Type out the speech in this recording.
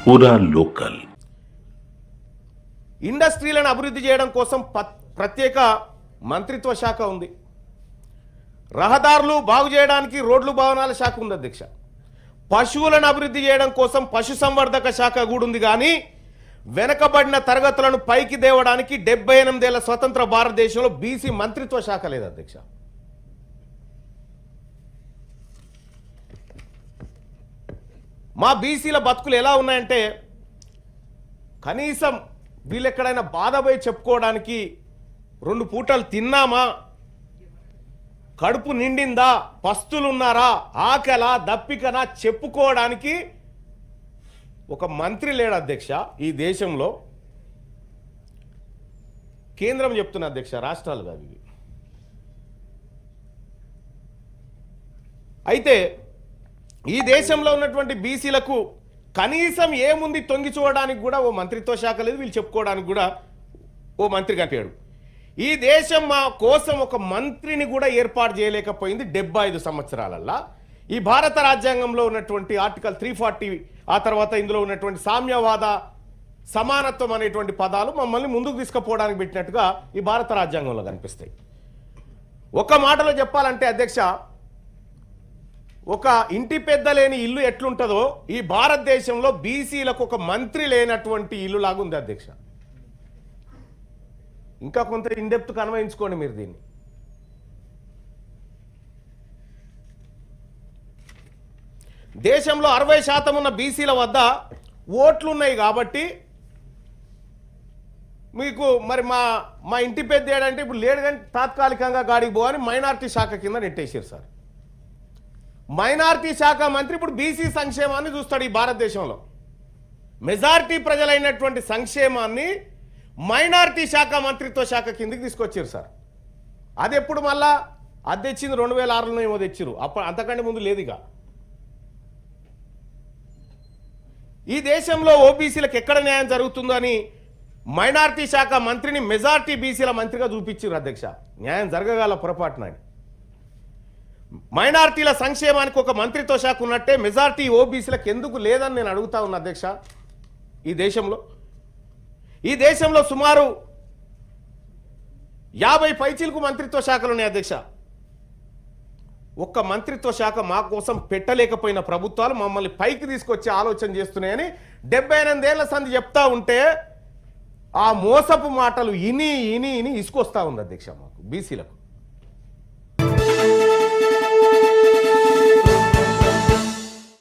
పూరా లోకల్. ఇండస్ట్రీలను అభివృద్ధి చేయడం కోసం ప్రత్యేక మంత్రిత్వ శాఖ ఉంది. రహదారులు బాగు చేయడానికి రోడ్లు భవనాల శాఖ ఉంది అధ్యక్ష. పశువులను అభివృద్ధి చేయడం కోసం పశుసంవర్ధక శాఖ కూడా ఉంది. కానీ వెనకబడిన తరగతులను పైకి దేవడానికి 78 ఏళ్ల స్వతంత్ర భారతదేశంలో బీసీ మంత్రిత్వ శాఖ లేదు అధ్యక్ష. మా బీసీల బతుకులు ఎలా ఉన్నాయంటే కనీసం వీళ్ళు ఎక్కడైనా బాధపోయి చెప్పుకోవడానికి 2 పూటలు తిన్నామా, కడుపు నిండిందా, పస్తులున్నారా, ఆకలా దప్పికనా చెప్పుకోవడానికి ఒక మంత్రి లేడు అధ్యక్ష. ఈ దేశంలో కేంద్రం చెప్తున్న అధ్యక్ష, రాష్ట్రాలు కాదు ఇవి. అయితే ఈ దేశంలో ఉన్నటువంటి బీసీలకు కనీసం ఏముంది తొంగి చూడడానికి కూడా ఓ మంత్రిత్వ శాఖ లేదు, వీళ్ళు చెప్పుకోవడానికి కూడా ఓ మంత్రి కట్టాడు. ఈ దేశం మా కోసం ఒక మంత్రిని కూడా ఏర్పాటు చేయలేకపోయింది 75 సంవత్సరాలల్లా. ఈ భారత రాజ్యాంగంలో ఉన్నటువంటి ఆర్టికల్ 340, ఆ తర్వాత ఇందులో ఉన్నటువంటి సామ్యవాద సమానత్వం అనేటువంటి పదాలు మమ్మల్ని ముందుకు తీసుకుపోవడానికి పెట్టినట్టుగా ఈ భారత రాజ్యాంగంలో కనిపిస్తాయి. ఒక మాటలో చెప్పాలంటే అధ్యక్ష, ఒక ఇంటి పెద్ద లేని ఇల్లు ఎట్లుంటుందో ఈ భారతదేశంలో బీసీలకు ఒక మంత్రి లేనటువంటి ఇల్లు లాగా ఉంది అధ్యక్ష. ఇంకా కొంత ఇన్డెప్త్ కన్వయించుకోండి మీరు దీన్ని. దేశంలో 60% ఉన్న బీసీల వద్ద ఓట్లు ఉన్నాయి కాబట్టి మీకు మరి మా ఇంటి పెద్ద ఏడంటే ఇప్పుడు లేడు కానీ తాత్కాలికంగా గాడికి పోవని మైనార్టీ శాఖ కింద నెట్టేసారు సార్. మైనార్టీ శాఖ మంత్రి ఇప్పుడు బీసీ సంక్షేమాన్ని చూస్తాడు. ఈ భారతదేశంలో మెజారిటీ ప్రజలైనటువంటి సంక్షేమాన్ని మైనార్టీ శాఖ మంత్రిత్వ శాఖ కిందకి తీసుకొచ్చారు సార్. అది ఎప్పుడు మళ్ళా అది తెచ్చింది 2006లో ఏమో తెచ్చారు, అంతకంటే ముందు లేదుగా. ఈ దేశంలో ఓబీసీలకు ఎక్కడ న్యాయం జరుగుతుందో అని మైనార్టీ శాఖ మంత్రిని మెజారిటీ బీసీల మంత్రిగా చూపించారు అధ్యక్ష. న్యాయం జరగగల పొరపాటున మైనార్టీల సంక్షేమానికి ఒక మంత్రిత్వ శాఖ ఉన్నట్టే మెజారిటీ ఓబీసీలకు ఎందుకు లేదని నేను అడుగుతా ఉన్నా అధ్యక్ష. ఈ దేశంలో సుమారు 50 పైచీలకు మంత్రిత్వ శాఖలు ఉన్నాయి అధ్యక్ష. ఒక్క మంత్రిత్వ శాఖ మా కోసం పెట్టలేకపోయిన ప్రభుత్వాలు మమ్మల్ని పైకి తీసుకొచ్చే ఆలోచన చేస్తున్నాయని 78 ఏళ్ల సంధి చెప్తా ఉంటే ఆ మోసపు మాటలు ఇని ఇసుకొస్తా ఉంది అధ్యక్ష మాకు బీసీలకు.